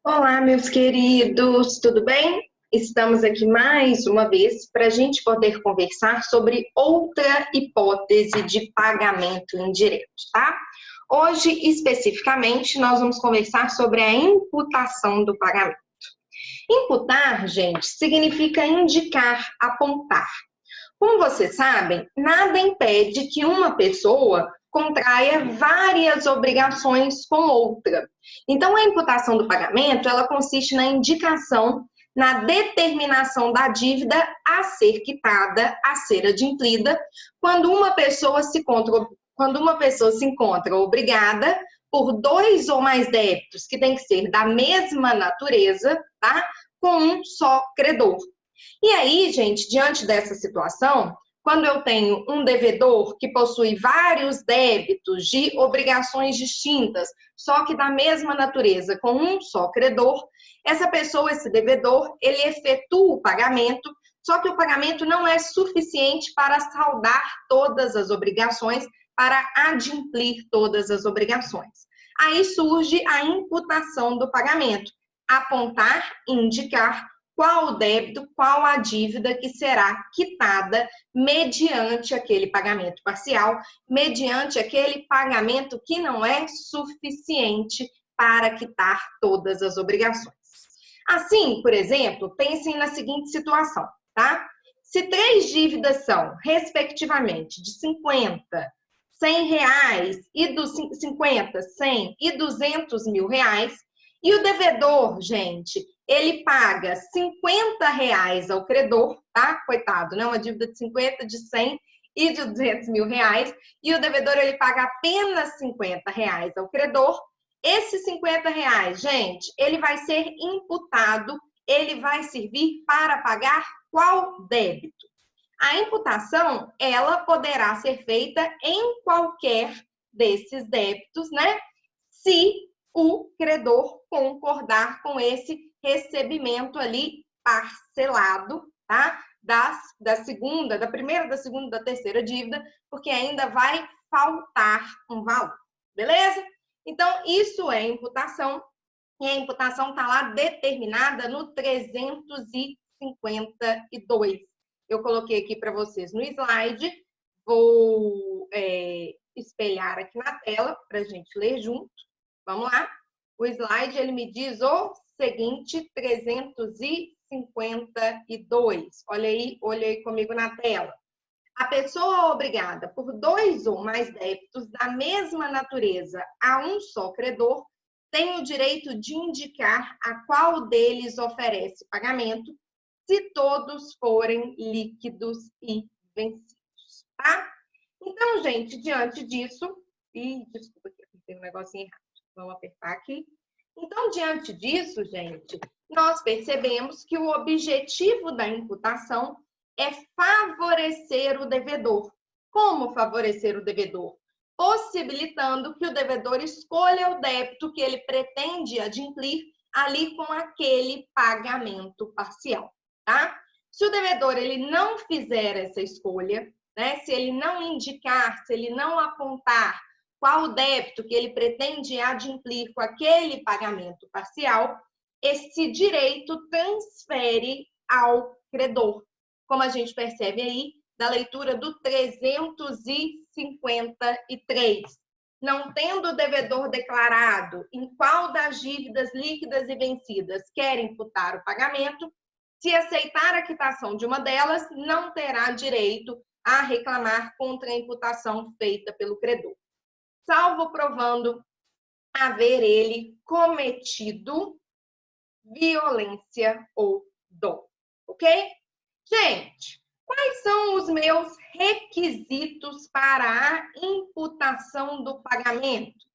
Olá, meus queridos, tudo bem? Estamos aqui mais uma vez para a gente poder conversar sobre outra hipótese de pagamento indireto, tá? Hoje, especificamente, nós vamos conversar sobre a imputação do pagamento. Imputar, gente, significa indicar, apontar. Como vocês sabem, nada impede que uma pessoa contraia várias obrigações com outra. Então, a imputação do pagamento, ela consiste na indicação, na determinação da dívida a ser quitada, a ser adimplida, quando uma pessoa se encontra obrigada por dois ou mais débitos, que tem que ser da mesma natureza, tá? Com um só credor. E aí, gente, diante dessa situação, quando eu tenho um devedor que possui vários débitos de obrigações distintas, só que da mesma natureza, com um só credor, essa pessoa, esse devedor, ele efetua o pagamento, só que o pagamento não é suficiente para saldar todas as obrigações, para adimplir todas as obrigações. Aí surge a imputação do pagamento, apontar, indicar qual o débito, qual a dívida que será quitada mediante aquele pagamento parcial, mediante aquele pagamento que não é suficiente para quitar todas as obrigações. Assim, por exemplo, pensem na seguinte situação, tá? Se três dívidas são, respectivamente, de 50, 100 reais, e dos 50, 100 e 200 mil reais, e o devedor, gente, ele paga 50 reais ao credor, tá? Coitado, né? Uma dívida de 50, de 100 e de 200 mil reais. E o devedor, ele paga apenas 50 reais ao credor. Esses 50 reais, gente, ele vai ser imputado, ele vai servir para pagar qual débito? A imputação, ela poderá ser feita em qualquer desses débitos, né? Se o credor concordar com esse recebimento ali parcelado, tá? Da primeira, da segunda, da terceira dívida, porque ainda vai faltar um valor, beleza? Então, isso é imputação, e a imputação está lá determinada no 352. Eu coloquei aqui para vocês no slide, vou espelhar aqui na tela para a gente ler junto. Vamos lá? O slide, ele me diz o seguinte, 352. Olha aí comigo na tela. A pessoa obrigada por dois ou mais débitos da mesma natureza a um só credor tem o direito de indicar a qual deles oferece pagamento, se todos forem líquidos e vencidos, tá? Então, gente, diante disso... desculpa aqui, tem um negocinho errado. Vamos apertar aqui. Então, diante disso, gente, nós percebemos que o objetivo da imputação é favorecer o devedor. Como favorecer o devedor? Possibilitando que o devedor escolha o débito que ele pretende adimplir ali com aquele pagamento parcial, tá? Se o devedor ele não fizer essa escolha, né, se ele não indicar, se ele não apontar qual o débito que ele pretende adimplir com aquele pagamento parcial, esse direito transfere ao credor, como a gente percebe aí da leitura do 353. Não tendo o devedor declarado em qual das dívidas líquidas e vencidas quer imputar o pagamento, se aceitar a quitação de uma delas, não terá direito a reclamar contra a imputação feita pelo credor, salvo provando haver ele cometido violência ou dolo, ok? Gente, quais são os meus requisitos para a imputação do pagamento?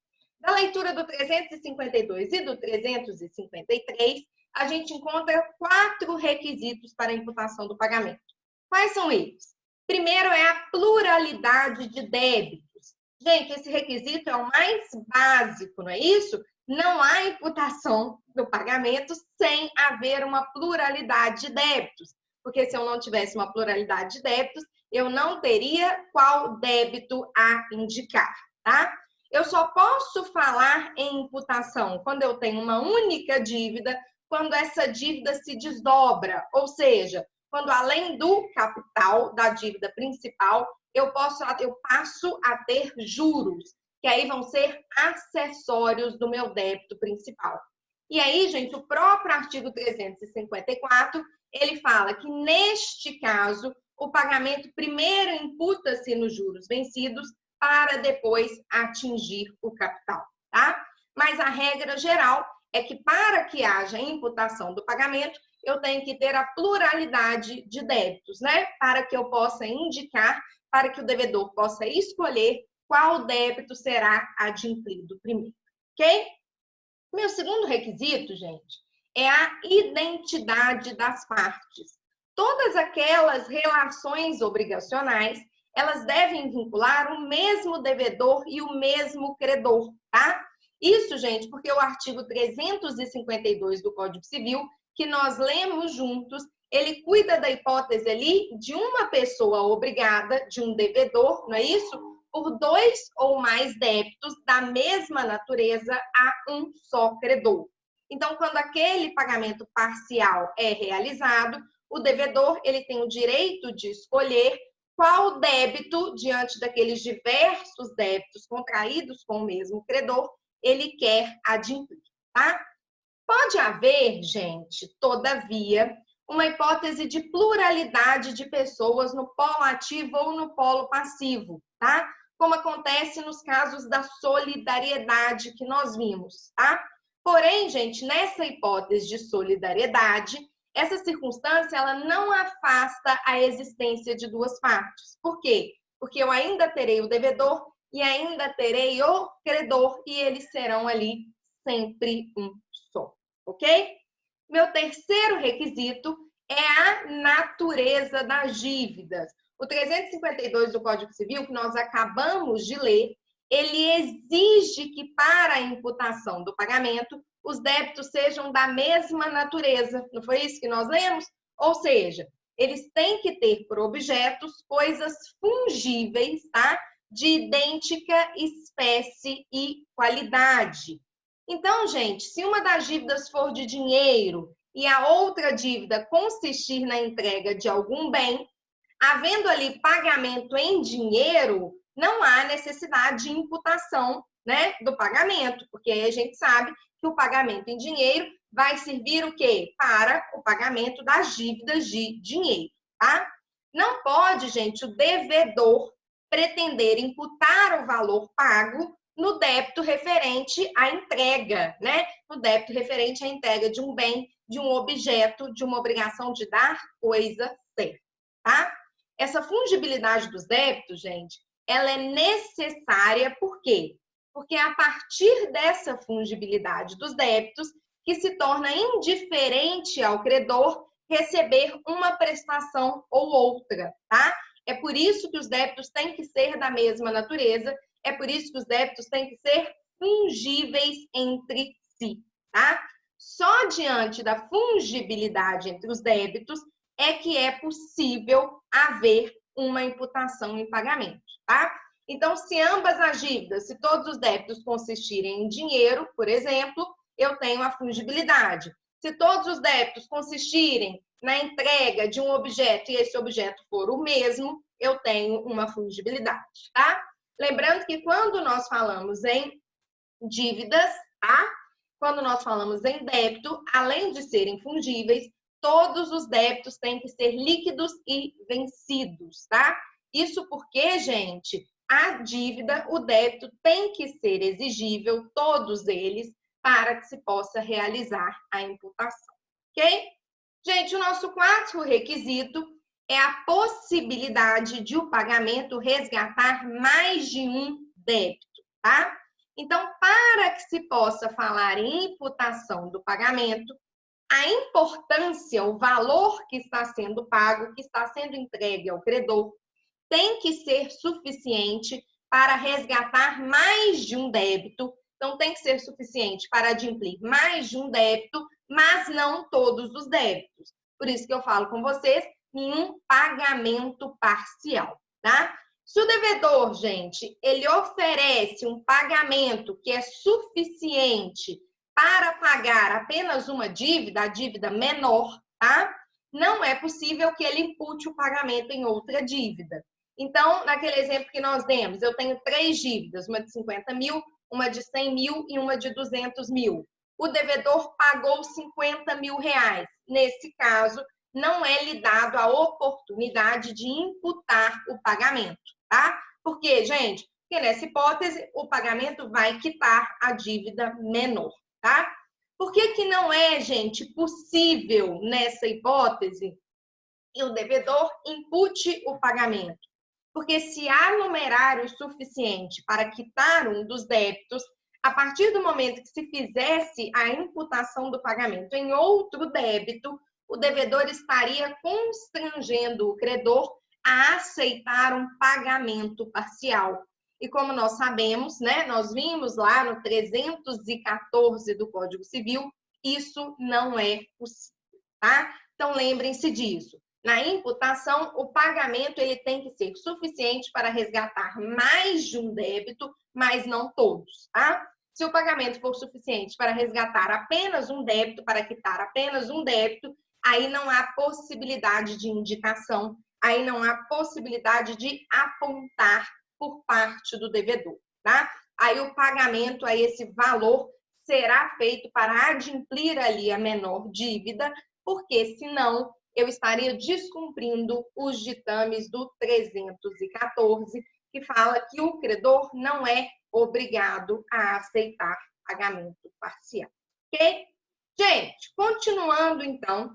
Da leitura do 352 e do 353, a gente encontra 4 requisitos para a imputação do pagamento. Quais são eles? Primeiro é a pluralidade de débitos. Gente, esse requisito é o mais básico, não é isso? Não há imputação do pagamento sem haver uma pluralidade de débitos. Porque se eu não tivesse uma pluralidade de débitos, eu não teria qual débito a indicar, tá? Eu só posso falar em imputação quando eu tenho uma única dívida, quando essa dívida se desdobra, ou seja, quando além do capital da dívida principal, eu passo a ter juros, que aí vão ser acessórios do meu débito principal. E aí, gente, o próprio artigo 354, ele fala que neste caso, o pagamento primeiro imputa-se nos juros vencidos para depois atingir o capital, tá? Mas a regra geral é que para que haja imputação do pagamento, eu tenho que ter a pluralidade de débitos, né? Para que eu possa indicar, para que o devedor possa escolher qual débito será adimplido primeiro, ok? Meu segundo requisito, gente, é a identidade das partes. Todas aquelas relações obrigacionais, elas devem vincular o mesmo devedor e o mesmo credor, tá? Isso, gente, porque o artigo 352 do Código Civil, que nós lemos juntos, ele cuida da hipótese ali de uma pessoa obrigada, de um devedor, não é isso? Por dois ou mais débitos da mesma natureza a um só credor. Então, quando aquele pagamento parcial é realizado, o devedor ele tem o direito de escolher qual débito, diante daqueles diversos débitos contraídos com o mesmo credor, ele quer adimplir, tá? Pode haver, gente, todavia, uma hipótese de pluralidade de pessoas no polo ativo ou no polo passivo, tá? Como acontece nos casos da solidariedade que nós vimos, tá? Porém, gente, nessa hipótese de solidariedade, essa circunstância ela não afasta a existência de duas partes. Por quê? Porque eu ainda terei o devedor e ainda terei o credor e eles serão ali sempre um só, ok? Meu terceiro requisito é a natureza das dívidas. O 352 do Código Civil, que nós acabamos de ler, ele exige que para a imputação do pagamento, os débitos sejam da mesma natureza. Não foi isso que nós lemos? Ou seja, eles têm que ter por objetos coisas fungíveis, tá? De idêntica espécie e qualidade. Então, gente, se uma das dívidas for de dinheiro e a outra dívida consistir na entrega de algum bem, havendo ali pagamento em dinheiro, não há necessidade de imputação, né, do pagamento, porque aí a gente sabe que o pagamento em dinheiro vai servir o quê? Para o pagamento das dívidas de dinheiro, tá? Não pode, gente, o devedor pretender imputar o valor pago no débito referente à entrega, né? No débito referente à entrega de um bem, de um objeto, de uma obrigação de dar coisa certa, tá? Essa fungibilidade dos débitos, gente, ela é necessária, por quê? Porque é a partir dessa fungibilidade dos débitos que se torna indiferente ao credor receber uma prestação ou outra, tá? É por isso que os débitos têm que ser da mesma natureza, é por isso que os débitos têm que ser fungíveis entre si, tá? Só diante da fungibilidade entre os débitos é que é possível haver uma imputação em pagamento, tá? Então, se ambas as dívidas, se todos os débitos consistirem em dinheiro, por exemplo, eu tenho a fungibilidade. Se todos os débitos consistirem na entrega de um objeto e esse objeto for o mesmo, eu tenho uma fungibilidade, tá? Lembrando que quando nós falamos em dívidas, tá? Quando nós falamos em débito, além de serem fungíveis, todos os débitos têm que ser líquidos e vencidos, tá? Isso porque, gente, a dívida, o débito tem que ser exigível, todos eles, para que se possa realizar a imputação, ok? Gente, o nosso quarto requisito é a possibilidade de o pagamento resgatar mais de um débito, tá? Então, para que se possa falar em imputação do pagamento, a importância, o valor que está sendo pago, que está sendo entregue ao credor, tem que ser suficiente para resgatar mais de um débito. Então, tem que ser suficiente para adimplir mais de um débito, mas não todos os débitos. Por isso que eu falo com vocês em um pagamento parcial, tá? Se o devedor, gente, ele oferece um pagamento que é suficiente para pagar apenas uma dívida, a dívida menor, tá? Não é possível que ele impute o pagamento em outra dívida. Então, naquele exemplo que nós demos, eu tenho 3 dívidas, uma de 50 mil, uma de 100 mil e uma de 200 mil. O devedor pagou 50 mil reais. Nesse caso, não é lhe dado a oportunidade de imputar o pagamento, tá? Por quê, gente? Porque nessa hipótese, o pagamento vai quitar a dívida menor, tá? Por que que não é, gente, possível nessa hipótese que o devedor impute o pagamento? Porque se há numerário suficiente para quitar um dos débitos, a partir do momento que se fizesse a imputação do pagamento em outro débito, o devedor estaria constrangendo o credor a aceitar um pagamento parcial. E como nós sabemos, né, nós vimos lá no 314 do Código Civil, isso não é possível, tá? Então lembrem-se disso. Na imputação, o pagamento ele tem que ser suficiente para resgatar mais de um débito, mas não todos, tá? Se o pagamento for suficiente para resgatar apenas um débito, para quitar apenas um débito, aí não há possibilidade de indicação, aí não há possibilidade de apontar por parte do devedor, tá? Aí o pagamento, aí esse valor será feito para adimplir ali a menor dívida, porque senão eu estaria descumprindo os ditames do 314, que fala que o credor não é obrigado a aceitar pagamento parcial, ok? Gente, continuando então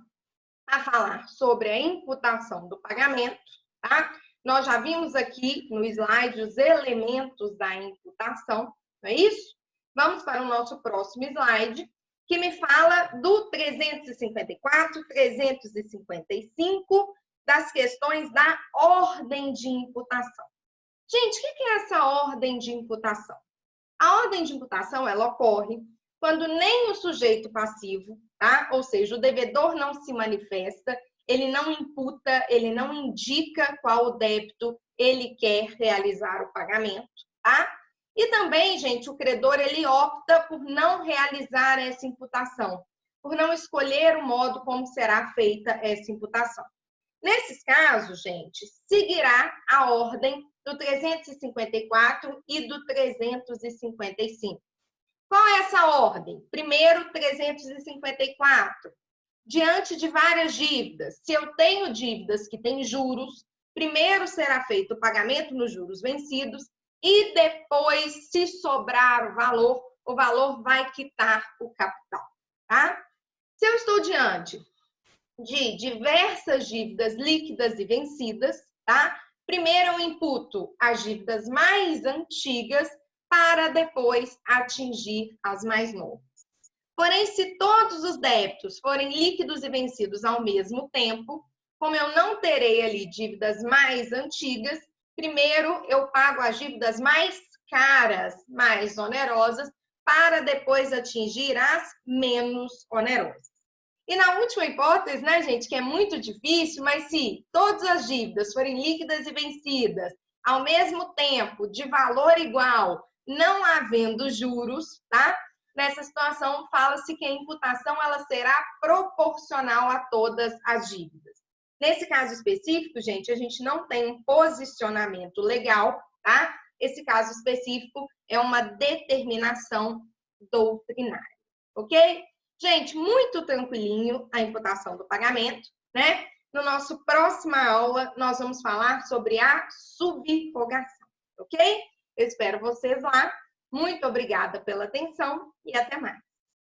a falar sobre a imputação do pagamento, tá? Nós já vimos aqui no slide os elementos da imputação, não é isso? Vamos para o nosso próximo slide, que me fala do 354, 355, das questões da ordem de imputação. Gente, o que é essa ordem de imputação? A ordem de imputação, ela ocorre quando nem o sujeito passivo, tá? Ou seja, o devedor não se manifesta, ele não imputa, ele não indica qual débito ele quer realizar o pagamento, tá? E também, gente, o credor ele opta por não realizar essa imputação, por não escolher o modo como será feita essa imputação. Nesses casos, gente, seguirá a ordem do 354 e do 355. Qual é essa ordem? Primeiro, 354. Diante de várias dívidas, se eu tenho dívidas que têm juros, primeiro será feito o pagamento nos juros vencidos e depois, se sobrar o valor vai quitar o capital, tá? Se eu estou diante de diversas dívidas líquidas e vencidas, tá? Primeiro eu imputo as dívidas mais antigas para depois atingir as mais novas. Porém, se todos os débitos forem líquidos e vencidos ao mesmo tempo, como eu não terei ali dívidas mais antigas, primeiro eu pago as dívidas mais caras, mais onerosas, para depois atingir as menos onerosas. E na última hipótese, né, gente, que é muito difícil, mas se todas as dívidas forem líquidas e vencidas ao mesmo tempo, de valor igual, não havendo juros, tá? Nessa situação, fala-se que a imputação ela será proporcional a todas as dívidas. Nesse caso específico, gente, a gente não tem um posicionamento legal, tá? Esse caso específico é uma determinação doutrinária, ok? Gente, muito tranquilinho a imputação do pagamento, né? No nosso próxima aula, nós vamos falar sobre a subrogação, ok? Eu espero vocês lá. Muito obrigada pela atenção e até mais.